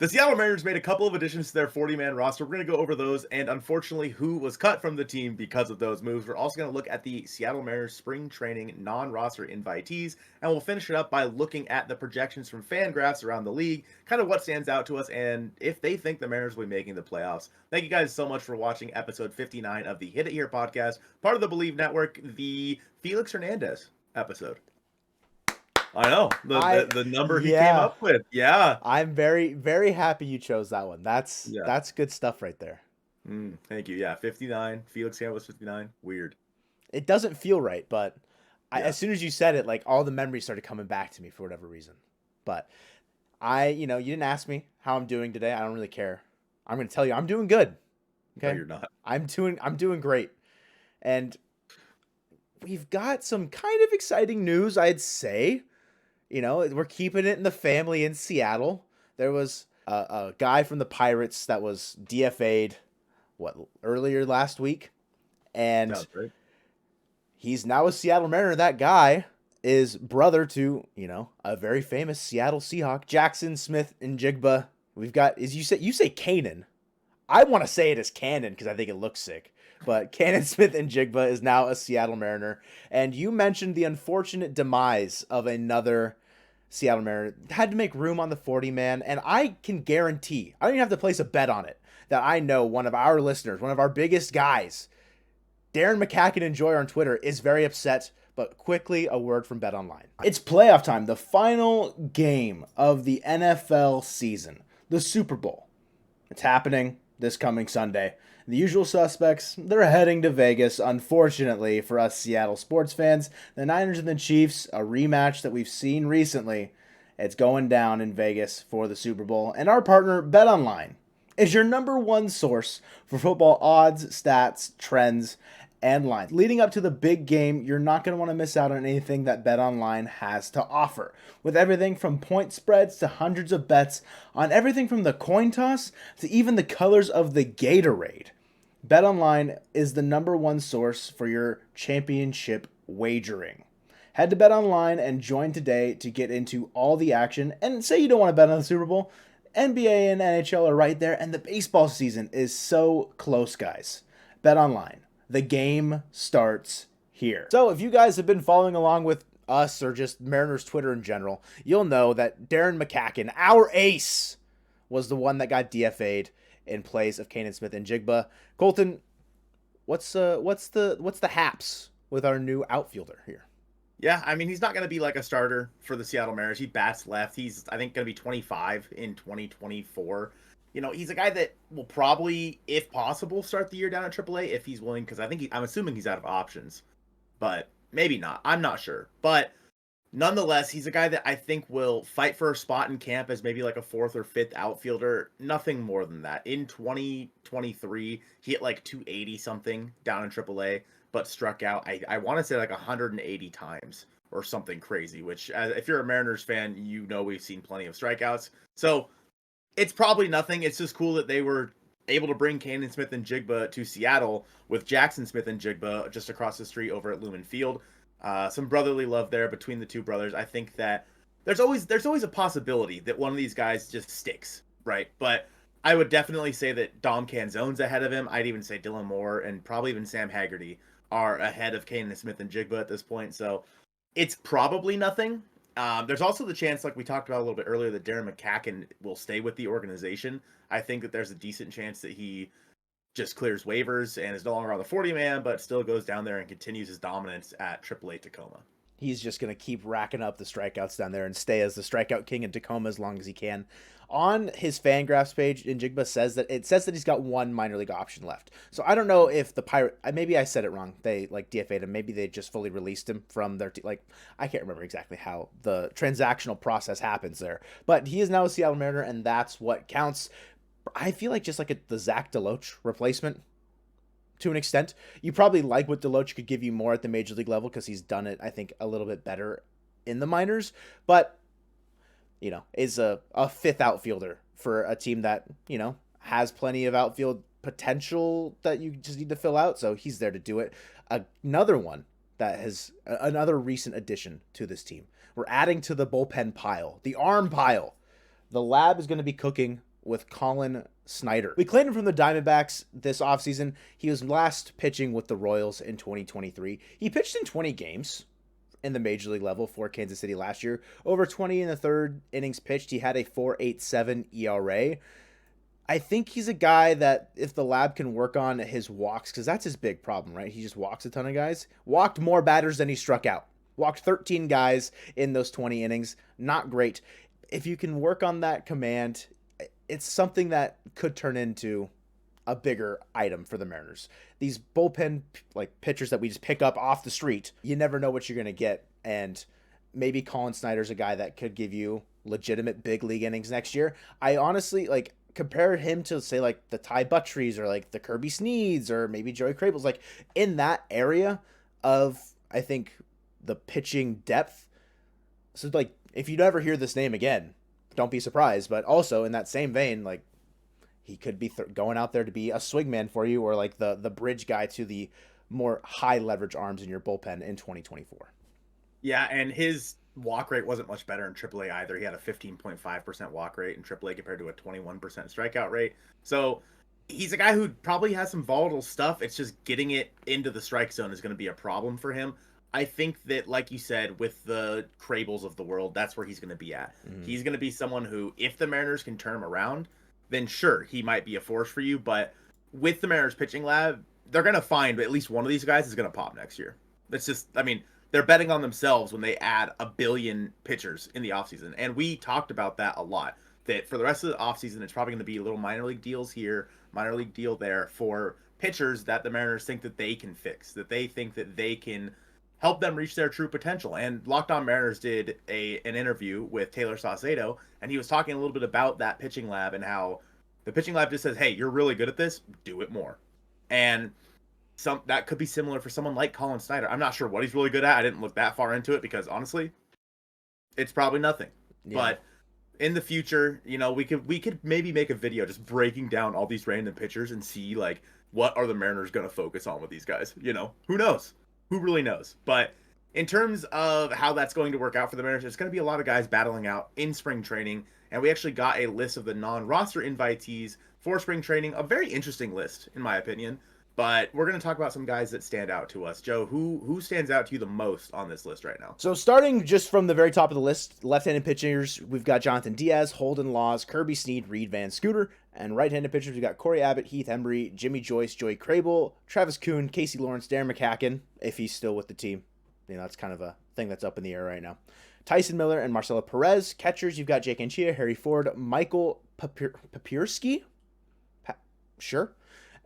The Seattle Mariners made a couple of additions to their 40-man roster. We're going to go over those and unfortunately who was cut from the team because of those moves. We're also going to look at the Seattle Mariners spring training non-roster invitees, and we'll finish it up by looking at the projections from Fangraphs around the league, kind of what stands out to us, and if they think the Mariners will be making the playoffs. Thank you guys so much for watching episode 59 of the Hit It Here podcast, part of the Bleav Network, the Felix Hernandez episode. I know the number he came up with. Yeah. I'm very, very happy you chose that one. That's Yeah. that's good stuff right there. Thank you. Yeah, 59. Felix Hernandez 59. Weird. It doesn't feel right, but Yeah. as soon as you said it, like all the memories started coming back to me for whatever reason. But you didn't ask me how I'm doing today. I don't really care. I'm going to tell you I'm doing good. Okay? No, you're not. I'm doing great. And we've got some kind of exciting news, I'd say. We're keeping it in the family in Seattle. There was a guy from the Pirates that was DFA'd, earlier last week? And Right. He's now a Seattle Mariner. That guy is brother to, a very famous Seattle Seahawk, Jackson Smith-Njigba. We've got, you say Kanan. I want to say it as Cannon because I think it looks sick. But Cannon Smith-Njigba is now a Seattle Mariner. And you mentioned the unfortunate demise of another Seattle Mariner. Had to make room on the 40-man. And I can guarantee, I don't even have to place a bet on it, that I know one of our listeners, one of our biggest guys, Darren McCacken Enjoyer on Twitter, is very upset. But quickly, a word from BetOnline. It's playoff time, the final game of the NFL season, the Super Bowl. It's happening this coming Sunday. The usual suspects, they're heading to Vegas. Unfortunately for us Seattle sports fans, the Niners and the Chiefs, a rematch that we've seen recently, it's going down in Vegas for the Super Bowl. And our partner, BetOnline, is your number one source for football odds, stats, trends, and lines. Leading up to the big game, you're not going to want to miss out on anything that BetOnline has to offer. With everything from point spreads to hundreds of bets on everything from the coin toss to even the colors of the Gatorade. BetOnline is the number one source for your championship wagering. Head to BetOnline and join today to get into all the action. And say you don't want to bet on the Super Bowl, NBA and NHL are right there, and the baseball season is so close, guys. BetOnline. The game starts here. So if you guys have been following along with us or just Mariners Twitter in general, you'll know that Darren McCacken, our ace, was the one that got DFA'd in place of Cannon Smith-Njigba. Colton, what's the haps with our new outfielder here? Yeah, I mean, he's not going to be like a starter for the Seattle Mariners. He bats left. He's, I think, going to be 25 in 2024. He's a guy that will probably, if possible, start the year down at AAA if he's willing, because I'm assuming he's out of options, but maybe not. I'm not sure. But nonetheless, he's a guy that I think will fight for a spot in camp as maybe like a fourth or fifth outfielder. Nothing more than that. In 2023, he hit like 280 something down in AAA, but struck out, I want to say like 180 times or something crazy, which if you're a Mariners fan, we've seen plenty of strikeouts. So it's probably nothing. It's just cool that they were able to bring Cannon Smith-Njigba to Seattle with Jackson Smith-Njigba just across the street over at Lumen Field. Some brotherly love there between the two brothers. I think that there's always a possibility that one of these guys just sticks, right? But I would definitely say that Dom Canzone's ahead of him. I'd even say Dylan Moore and probably even Sam Haggerty are ahead of Cannon Smith-Njigba at this point. So it's probably nothing. There's also the chance, like we talked about a little bit earlier, that Darren McCacken will stay with the organization. I think that there's a decent chance that he just clears waivers and is no longer on the 40-man, but still goes down there and continues his dominance at AAA Tacoma. He's just going to keep racking up the strikeouts down there and stay as the strikeout king in Tacoma as long as he can. On his Fangraphs page, Njigba says that he's got one minor league option left. So I don't know if the Pirate, maybe I said it wrong. They DFA'd him. Maybe they just fully released him from their I can't remember exactly how the transactional process happens there. But he is now a Seattle Mariner, and that's what counts. I feel like just like the Zach Deloach replacement to an extent. You probably like what Deloach could give you more at the major league level because he's done it, I think, a little bit better in the minors. But is a fifth outfielder for a team that, has plenty of outfield potential that you just need to fill out. So he's there to do it. Another one that has another recent addition to this team. We're adding to the bullpen pile, the arm pile. The lab is going to be cooking with Colin Snyder. We claimed him from the Diamondbacks this offseason. He was last pitching with the Royals in 2023. He pitched in 20 games in the major league level for Kansas City last year. Over 20 in the third innings pitched. He had a 4.87 ERA. I think he's a guy that if the lab can work on his walks, because that's his big problem, right? He just walks a ton of guys. Walked more batters than he struck out. Walked 13 guys in those 20 innings. Not great. If you can work on that command, it's something that could turn into a bigger item for the Mariners. These bullpen like pitchers that we just pick up off the street, you never know what you're going to get. And maybe Colin Snyder's a guy that could give you legitimate big league innings next year. I honestly like compare him to say like the Ty Buttreys or like the Kirby Sneeds or maybe Joey Crable's, like in that area of, I think, the pitching depth. So like if you never hear this name again, don't be surprised. But also in that same vein, like he could be going out there to be a swingman for you, or like the bridge guy to the more high leverage arms in your bullpen in 2024. Yeah, and his walk rate wasn't much better in AAA either. He had a 15.5% walk rate in AAA compared to a 21% strikeout rate. So he's a guy who probably has some volatile stuff. It's just getting it into the strike zone is going to be a problem for him. I think that, like you said, with the Crables of the world, that's where he's going to be at. Mm-hmm. He's going to be someone who, if the Mariners can turn him around, then sure, he might be a force for you. But with the Mariners pitching lab, they're going to find at least one of these guys is going to pop next year. That's just, I mean, they're betting on themselves when they add 1 billion pitchers in the offseason. And we talked about that a lot, that for the rest of the offseason, it's probably going to be little minor league deals here, minor league deal there for pitchers that the Mariners think that they can fix, that they think that they can help them reach their true potential. And Locked On Mariners did an interview with Taylor Saucedo, and he was talking a little bit about that pitching lab and how the pitching lab just says, hey, you're really good at this, do it more. And that could be similar for someone like Colin Snyder. I'm not sure what he's really good at. I didn't look that far into it because honestly, it's probably nothing. Yeah. But in the future, you know, we could maybe make a video just breaking down all these random pitchers and see like what are the Mariners going to focus on with these guys. You know, who knows? Who really knows? But in terms of how that's going to work out for the Mariners, there's going to be a lot of guys battling out in spring training. And we actually got a list of the non-roster invitees for spring training. A very interesting list, in my opinion. But we're going to talk about some guys that stand out to us. Joe, who stands out to you the most on this list right now? So starting just from the very top of the list, left-handed pitchers, we've got Jonathan Diaz, Holden Laws, Kirby Sneed, Reed Van Scooter. And right-handed pitchers, we've got Corey Abbott, Heath Embry, Jimmy Joyce, Joey Crable, Travis Kuhn, Casey Lawrence, Darren McCacken, if he's still with the team. You know, that's kind of a thing that's up in the air right now. Tyson Miller and Marcelo Perez. Catchers, you've got Jake Anchia, Harry Ford, Michael Papierski. Sure.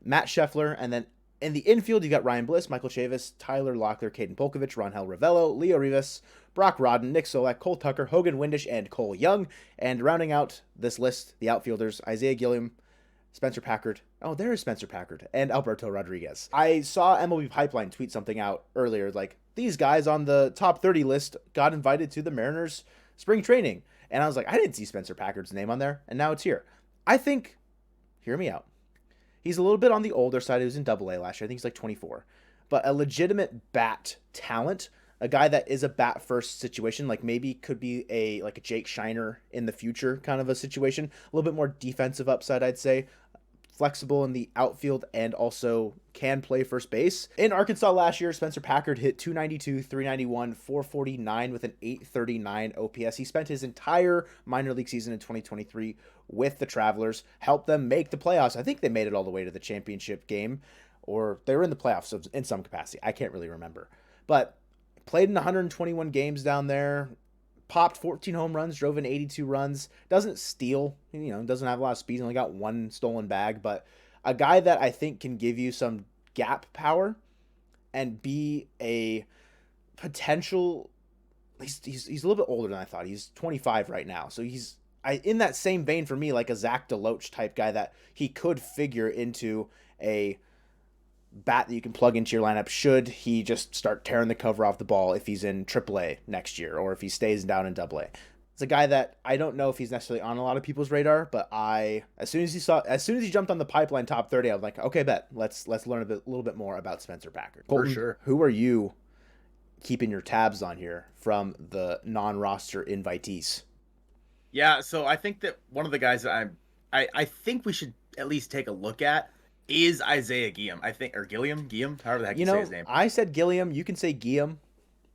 Matt Scheffler, and then in the infield, you got Ryan Bliss, Michael Chavis, Tyler Locklear, Caden Polkovich, Rangel Ravello, Leo Rivas, Brock Rodden, Nick Solak, Cole Tucker, Hogan Windish, and Cole Young. And rounding out this list, the outfielders, Isaiah Gilliam, Spencer Packard. Oh, there is Spencer Packard. And Alberto Rodriguez. I saw MLB Pipeline tweet something out earlier, like, these guys on the top 30 list got invited to the Mariners spring training. And I was like, I didn't see Spencer Packard's name on there, and now it's here. I think, hear me out, he's a little bit on the older side. He was in Double-A last year. I think he's like 24. But a legitimate bat talent, a guy that is a bat-first situation, like maybe could be a Jake Shiner in the future kind of a situation. A little bit more defensive upside, I'd say. Flexible in the outfield and also can play first base. In Arkansas last year, Spencer Packard hit 292, 391, 449 with an 839 OPS. He spent his entire minor league season in 2023 with the Travelers, helped them make the playoffs. I think they made it all the way to the championship game, or they were in the playoffs in some capacity. I can't really remember. But played in 121 games down there, popped 14 home runs, drove in 82 runs, doesn't steal, you know, doesn't have a lot of speed, only got one stolen bag, but a guy that I think can give you some gap power and be a potential, he's a little bit older than I thought. He's 25 right now. So he's in that same vein for me, like a Zach DeLoach type guy that he could figure into a bat that you can plug into your lineup should he just start tearing the cover off the ball if he's in AAA next year or if he stays down in AA. It's a guy that I don't know if he's necessarily on a lot of people's radar, but as soon as he jumped on the Pipeline top 30, I was like, okay, bet let's learn a little bit more about Spencer Packard. Colton, for sure. Who are you keeping your tabs on here from the non-roster invitees? Yeah, so I think that one of the guys that I think we should at least take a look at is Isaiah Guillem. I think, or Guillem, however the heck you say his name. I said Gilliam. You can say Guillem.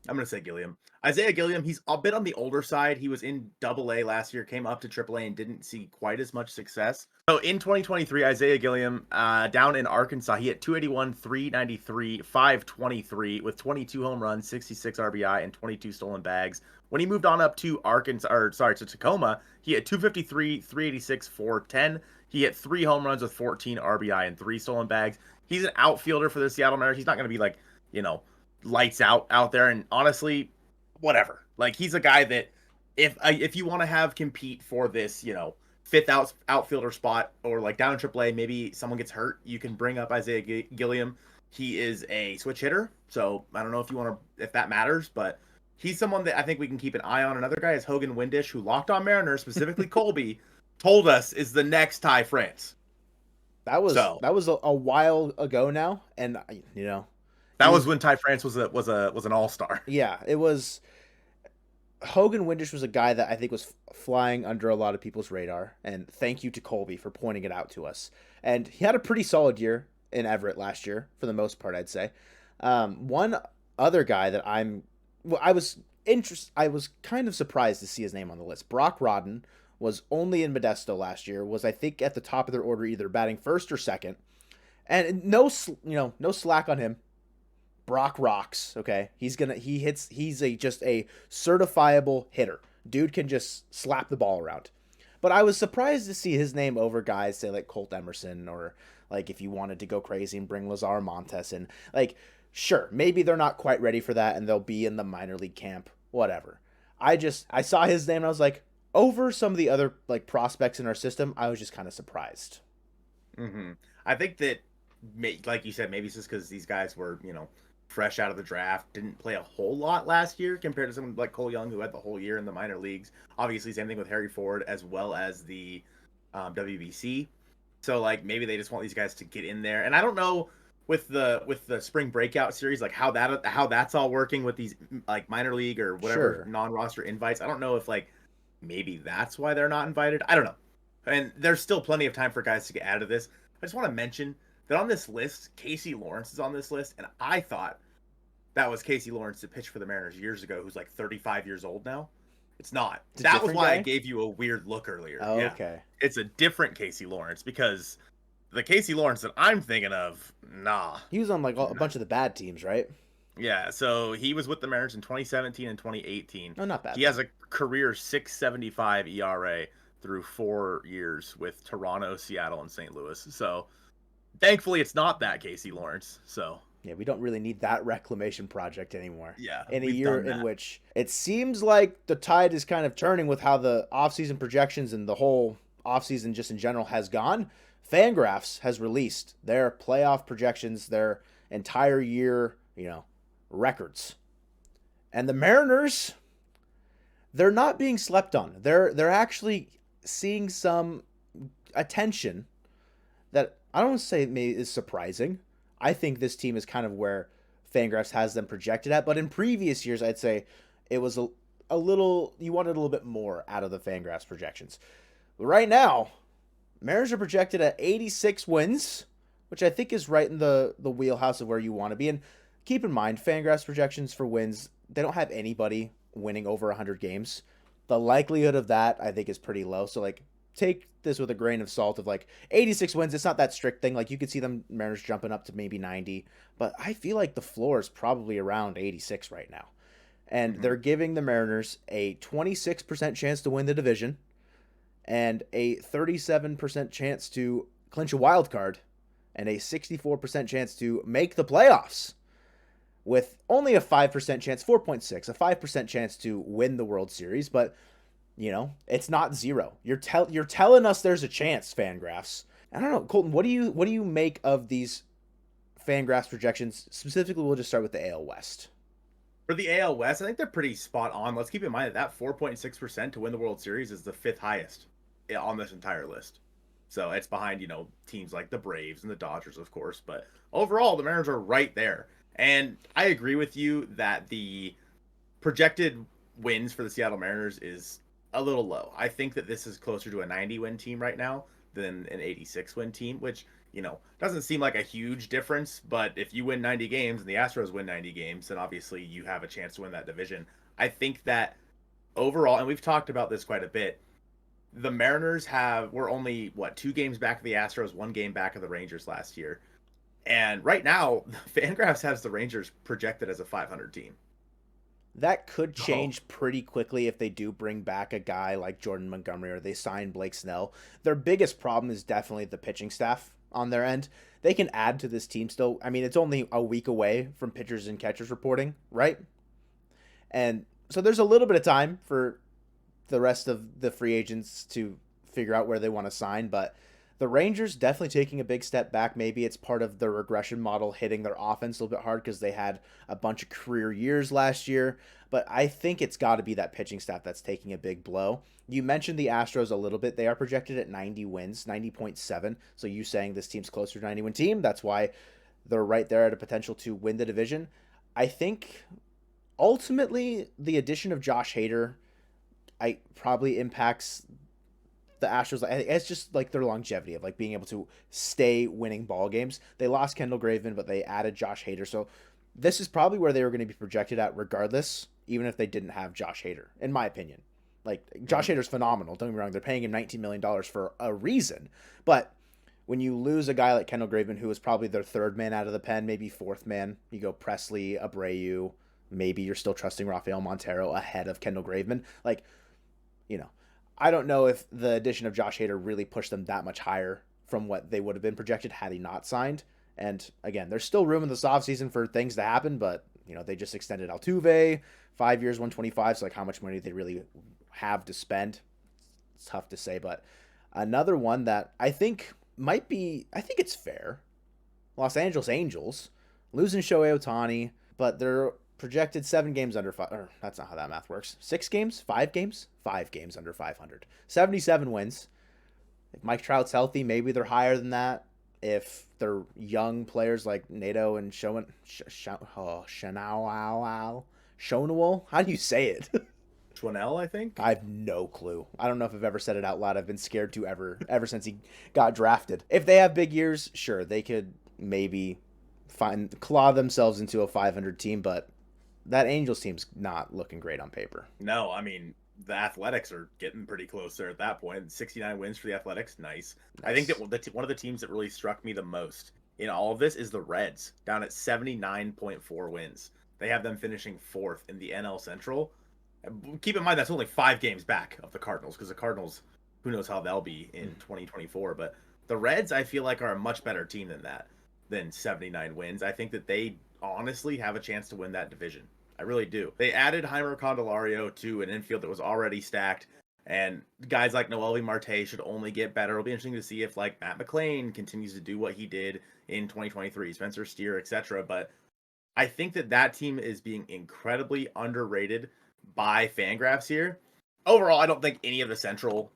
I'm gonna say Guillem. Isaiah Guillem, he's a bit on the older side. He was in AA last year, came up to AAA and didn't see quite as much success. So in 2023, Isaiah Guillem, down in Arkansas, he hit 281, 393, 523 with 22 home runs, 66 RBI, and 22 stolen bags. When he moved on up to to Tacoma, he hit 253, 386, 410. He hit 3 home runs with 14 RBI and 3 stolen bags. He's an outfielder for the Seattle Mariners. He's not going to be like, lights out there. And honestly, whatever. Like, he's a guy that if you want to have compete for this, fifth outfielder spot, or like down in AAA, maybe someone gets hurt, you can bring up Isaiah Guillem. He is a switch hitter, so I don't know if that matters, but he's someone that I think we can keep an eye on. Another guy is Hogan Windish, who Locked On Mariners, specifically Colby, told us is the next Ty France. That was a while ago now, and that was when Ty France was an all-star. Yeah, it was. Hogan Windish was a guy that I think was flying under a lot of people's radar, and thank you to Colby for pointing it out to us. And he had a pretty solid year in Everett last year, for the most part, I'd say. One other guy that I was kind of surprised to see his name on the list. Brock Rodden was only in Modesto last year, was I think at the top of their order, either batting first or second, and no slack on him. Brock rocks, okay? He's just a certifiable hitter. Dude can just slap the ball around. But I was surprised to see his name over guys, say, like Colt Emerson, or like if you wanted to go crazy and bring Lazar Montes in. Like, sure, maybe they're not quite ready for that and they'll be in the minor league camp, whatever. I saw his name and I was like, over some of the other like prospects in our system, I was just kind of surprised. Mm-hmm. I think that, like you said, maybe it's just because these guys were, fresh out of the draft, didn't play a whole lot last year compared to someone like Cole Young, who had the whole year in the minor leagues. Obviously, same thing with Harry Ford as well as the WBC. So like maybe they just want these guys to get in there. And I don't know with the spring breakout series, like how that's all working with these like minor league or whatever non-roster invites. I don't know if like maybe that's why they're not invited. I don't know. And there's still plenty of time for guys to get out of this. I just want to mention that on this list, Casey Lawrence is on this list, and I thought that was Casey Lawrence that pitched for the Mariners years ago, who's like 35 years old now. It's not. That was why I gave you a weird look earlier. Oh, yeah. Okay. It's a different Casey Lawrence, because the Casey Lawrence that I'm thinking of, nah. He was on like a bunch of the bad teams, right? Yeah, so he was with the Mariners in 2017 and 2018. Oh, not bad. He has a career 6.75 ERA through 4 years with Toronto, Seattle, and St. Louis. So thankfully, it's not that Casey Lawrence. So yeah, we don't really need that reclamation project anymore. Yeah, in a year in which it seems like the tide is kind of turning with how the offseason projections and the whole offseason just in general has gone. Fangraphs has released their playoff projections, their entire year, records. And the Mariners, they're not being slept on. They're actually seeing some attention that I don't want to say is surprising. I think this team is kind of where Fangraphs has them projected at, but in previous years, I'd say it was a little, you wanted a little bit more out of the Fangraphs projections. But right now, Mariners are projected at 86 wins, which I think is right in the wheelhouse of where you want to be. And keep in mind, Fangraphs projections for wins, they don't have anybody winning over 100 games. The likelihood of that, I think, is pretty low. So, like, take this with a grain of salt of like 86 wins. It's not that strict thing. Like you could see them Mariners jumping up to maybe 90, but I feel like the floor is probably around 86 right now. And they're giving the Mariners a 26% chance to win the division and a 37% chance to clinch a wild card and a 64% chance to make the playoffs, with only a 5% chance, 4.6, a 5% chance to win the World Series. But it's not zero. You're telling us there's a chance, Fangraphs. I don't know, Colton. What do you make of these Fangraphs projections? Specifically, we'll just start with the AL West. For the AL West, I think they're pretty spot on. Let's keep in mind that 4.6% to win the World Series is the 5th highest on this entire list. So it's behind, teams like the Braves and the Dodgers, of course. But overall, the Mariners are right there. And I agree with you that the projected wins for the Seattle Mariners is a little low. I think that this is closer to a 90-win team right now than an 86 win team, which, doesn't seem like a huge difference. But if you win 90 games and the Astros win 90 games, then obviously you have a chance to win that division. I think that overall, and we've talked about this quite a bit, the Mariners were only, 2 games back of the Astros, 1 game back of the Rangers last year. And right now, Fangraphs has the Rangers projected as a 500 team. That could Oh, change pretty quickly if they do bring back a guy like Jordan Montgomery or they sign Blake Snell. Their biggest problem is definitely the pitching staff on their end. They can add to this team still. I mean, it's only a week away from pitchers and catchers reporting, right? And so there's a little bit of time for the rest of the free agents to figure out where they want to sign, but the Rangers definitely taking a big step back. Maybe it's part of the regression model hitting their offense a little bit hard because they had a bunch of career years last year. But I think it's got to be that pitching staff that's taking a big blow. You mentioned the Astros a little bit. They are projected at 90 wins, 90.7. So you saying this team's closer to 90-win team. That's why they're right there at a potential to win the division. I think ultimately the addition of Josh Hader probably impacts the Astros. It's just like their longevity of like being able to stay winning ball games. They lost Kendall Graveman, but they added Josh Hader. So this is probably where they were going to be projected at regardless, even if they didn't have Josh Hader, in my opinion. Like Josh Hader's phenomenal. Don't get me wrong. They're paying him $19 million for a reason. But when you lose a guy like Kendall Graveman, who was probably their third man out of the pen, maybe fourth man, you go Presley, Abreu, maybe you're still trusting Rafael Montero ahead of Kendall Graveman. Like, I don't know if the addition of Josh Hader really pushed them that much higher from what they would have been projected had he not signed. And again, there's still room in this offseason for things to happen, but they just extended Altuve, 5 years, 125. So like how much money they really have to spend. It's tough to say, but another one that I think it's fair. Los Angeles Angels losing Shohei Ohtani, but they're projected 7 games under 5. Or that's not how that math works. 6 games? 5 games? 5 games under 500. 77 wins. If Mike Trout's healthy, maybe they're higher than that. If they're young players like Nato and Shonawal, how do you say it? Schwanel, I think. I have no clue. I don't know if I've ever said it out loud. I've been scared to ever since he got drafted. If they have big years, sure, they could maybe claw themselves into a 500 team, but that Angels team's not looking great on paper. No, I mean, the Athletics are getting pretty close there at that point. 69 wins for the Athletics. Nice. I think that one of the teams that really struck me the most in all of this is the Reds, down at 79.4 wins. They have them finishing 4th in the NL Central. Keep in mind, that's only 5 games back of the Cardinals, because the Cardinals, who knows how they'll be in 2024. But the Reds, I feel like, are a much better team than 79 wins. I think that they honestly have a chance to win that division. I really do. They added Heimer Candelario to an infield that was already stacked, and guys like Noelvi Marte should only get better. It'll be interesting to see if like Matt McClain continues to do what he did in 2023, Spencer Steer, etc. But I think that team is being incredibly underrated by Fangraphs here. Overall, I don't think any of the central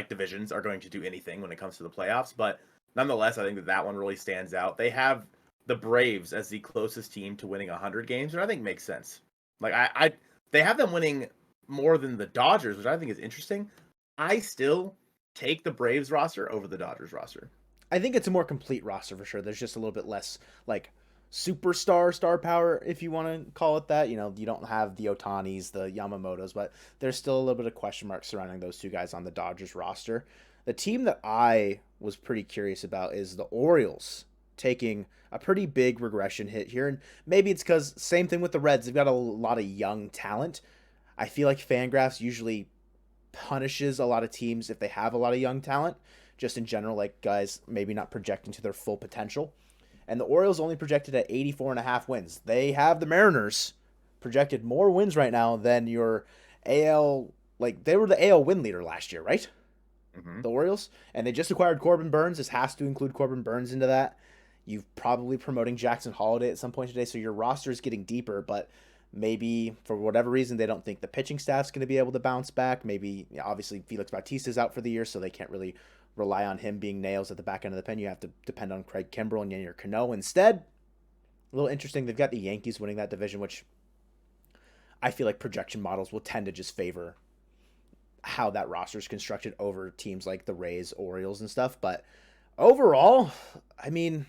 divisions are going to do anything when it comes to the playoffs, but nonetheless, I think that one really stands out. They have the Braves as the closest team to winning 100 games, and I think makes sense. They have them winning more than the Dodgers, which I think is interesting. I still take the Braves roster over the Dodgers roster. I think it's a more complete roster for sure. There's just a little bit less superstar star power, if you want to call it that. You don't have the Otanis, the Yamamotos, but there's still a little bit of question marks surrounding those two guys on the Dodgers roster. The team that I was pretty curious about is the Orioles, taking a pretty big regression hit here. And maybe it's because, same thing with the Reds, they've got a lot of young talent. I feel like Fangraphs usually punishes a lot of teams if they have a lot of young talent, just in general, like guys maybe not projecting to their full potential. And the Orioles only projected at 84.5 wins. They have the Mariners projected more wins right now than your AL, they were the AL win leader last year, right? Mm-hmm. The Orioles. And they just acquired Corbin Burns. This has to include Corbin Burns into that. You've probably promoting Jackson Holiday at some point today, so your roster is getting deeper, but maybe for whatever reason they don't think the pitching staff's going to be able to bounce back. Maybe, obviously, Felix Bautista's out for the year, so they can't really rely on him being nails at the back end of the pen. You have to depend on Craig Kimbrell and Yennier Cano instead. A little interesting, they've got the Yankees winning that division, which I feel like projection models will tend to just favor how that roster is constructed over teams like the Rays, Orioles, and stuff. But overall, I mean,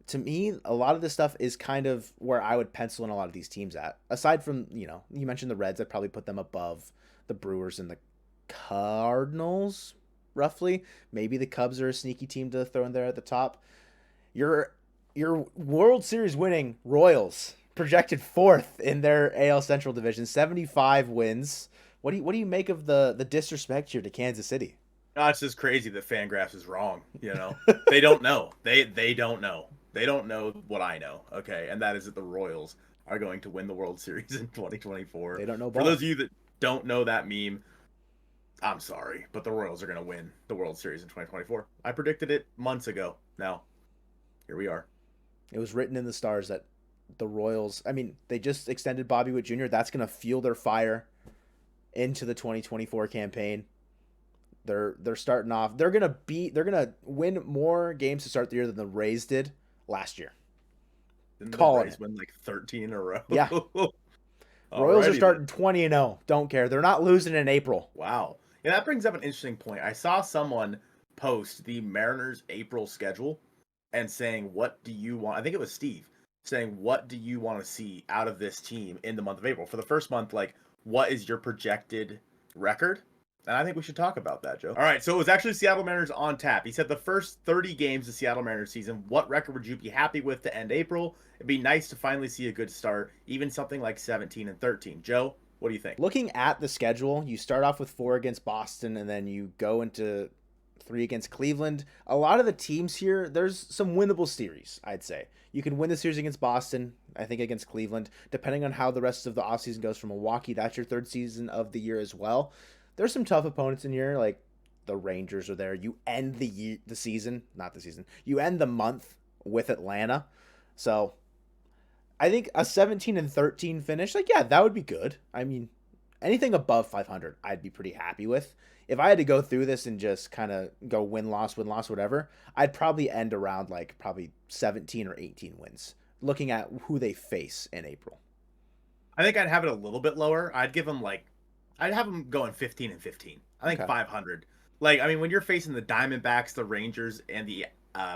to me, a lot of this stuff is kind of where I would pencil in a lot of these teams at. Aside from, you mentioned the Reds, I'd probably put them above the Brewers and the Cardinals, roughly. Maybe the Cubs are a sneaky team to throw in there at the top. Your World Series winning Royals projected fourth in their AL Central division, 75 wins. What do you make of the disrespect here to Kansas City? No, it's just crazy that Fangraphs is wrong. They don't know. They don't know. They don't know what I know. Okay, and that is that the Royals are going to win the World Series in 2024. They don't know For ball. those of you that don't know that meme, I'm sorry, but the Royals are going to win the World Series in 2024. I predicted it months ago. Now, here we are. It was written in the stars that the Royals, I mean, they just extended Bobby Witt Jr. That's going to fuel their fire into the 2024 campaign. They're starting off. They're going to win more games to start the year than the Rays did last year. Didn't the Calling Rays it. win like 13 in a row? Yeah. Royals are starting 20-0. Don't care. They're not losing in April. Wow. Yeah, that brings up an interesting point. I saw someone post the Mariners April schedule and saying, what do you want? I think it was Steve saying, what do you want to see out of this team in the month of April? For the first month, like, what is your projected record? And I think we should talk about that, Joe. All right, so it was actually Seattle Mariners on tap. He said the first 30 games of Seattle Mariners season, what record would you be happy with to end April? It'd be nice to finally see a good start, even something like 17-13. Joe, what do you think? Looking at the schedule, you start off with 4 against Boston, and then you go into 3 against Cleveland. A lot of the teams here, there's some winnable series, I'd say. You can win the series against Boston, I think against Cleveland. Depending on how the rest of the offseason goes for Milwaukee, that's your third season of the year as well. There's some tough opponents in here, like the Rangers are there. You end the season, not the season. You end the month with Atlanta. So I think a 17-13 finish, like, yeah, that would be good. I mean, anything above 500, I'd be pretty happy with. If I had to go through this and just kind of go win-loss, whatever, I'd probably end around like probably 17 or 18 wins, looking at who they face in April. I think I'd have it a little bit lower. I'd have them going 15-15. I think Okay. 500. Like, I mean, when you're facing the Diamondbacks, the Rangers, and the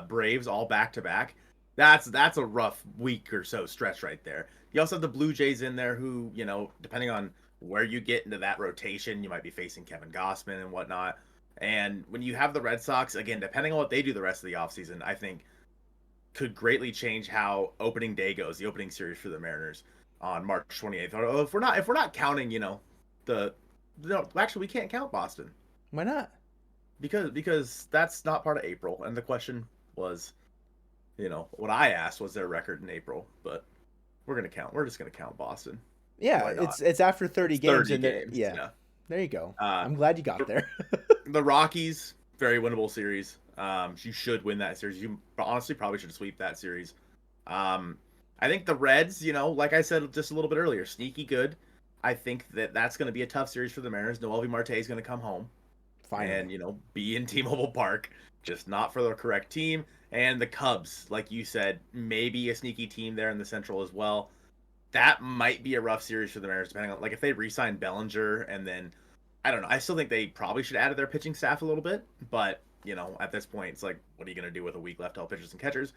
Braves all back to back, that's a rough week or so stretch right there. You also have the Blue Jays in there who, depending on where you get into that rotation, you might be facing Kevin Gossman and whatnot. And when you have the Red Sox, again, depending on what they do the rest of the offseason, I think could greatly change how opening day goes, the opening series for the Mariners on March 28th. Or if we're not counting, actually we can't count Boston. Why not? Because that's not part of April. And the question was, what I asked was their record in April, but we're just gonna count Boston. Yeah, it's after 30 games. 30 games. Yeah. There you go. Uh, I'm glad you got there. The Rockies, very winnable series. You should win that series. You honestly probably should sweep that series. I think the Reds, like I said just a little bit earlier, sneaky good. I think that's going to be a tough series for the Mariners. Noelvi Marte is going to come home. Finally. And, be in T-Mobile Park, just not for the correct team. And the Cubs, like you said, maybe a sneaky team there in the Central as well. That might be a rough series for the Mariners, depending on, like, if they re-sign Bellinger, and then, I don't know. I still think they probably should add to their pitching staff a little bit. But, at this point, it's like, what are you going to do with a week left to all pitchers and catchers?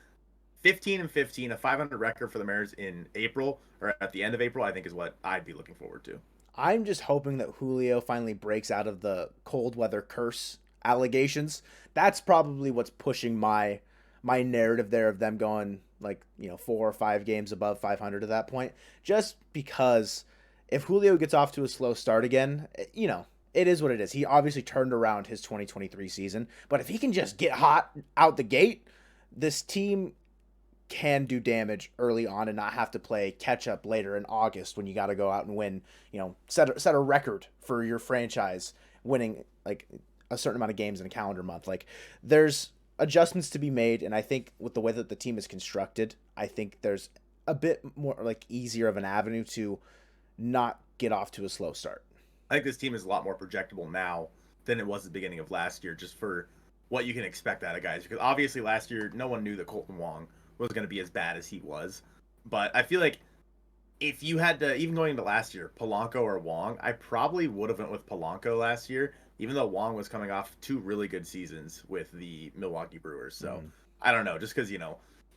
15-15, a 500 record for the Mariners in April, or at the end of April, I think is what I'd be looking forward to. I'm just hoping that Julio finally breaks out of the cold weather curse allegations. That's probably what's pushing my narrative there of them going 4 or 5 games above 500 at that point. Just because if Julio gets off to a slow start again, it is what it is. He obviously turned around his 2023 season, but if he can just get hot out the gate, this team can do damage early on and not have to play catch up later in August when you got to go out and win, set a record for your franchise winning like a certain amount of games in a calendar month. Like, there's adjustments to be made, and I think with the way that the team is constructed, I think there's a bit more easier of an avenue to not get off to a slow start. I think this team is a lot more projectable now than it was at the beginning of last year, just for what you can expect out of guys. Because obviously last year, no one knew that Colton Wong was going to be as bad as he was. But I feel like if you had to, even going into last year, Polanco or Wong, I probably would have went with Polanco last year, even though Wong was coming off 2 really good seasons with the Milwaukee Brewers. So I don't know, just because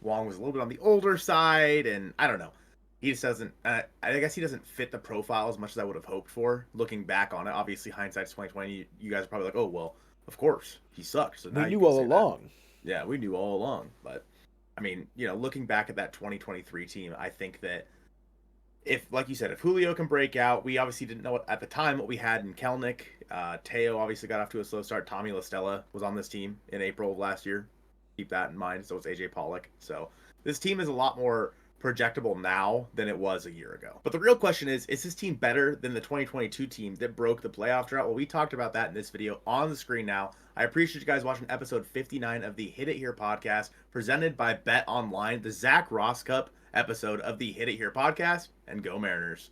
Wong was a little bit on the older side, and I don't know, he just doesn't. I guess he doesn't fit the profile as much as I would have hoped for. Looking back on it, obviously hindsight's 2020. You guys are probably like, oh well, of course he sucked. So now We you knew can all say that. along. Yeah, we knew all along, but I mean, looking back at that 2023 team, I think that if, like you said, if Julio can break out, we obviously didn't know at the time what we had in Kelnick. Teo obviously got off to a slow start. Tommy LaStella was on this team in April of last year. Keep that in mind. So was AJ Pollock. So this team is a lot more projectable now than it was a year ago. But the real question is this team better than the 2022 team that broke the playoff drought? Well, we talked about that in this video on the screen now. I appreciate you guys watching episode 59 of the Hit It Here podcast presented by Bet Online, the Zach Ross Cup episode of the Hit It Here podcast, and go Mariners.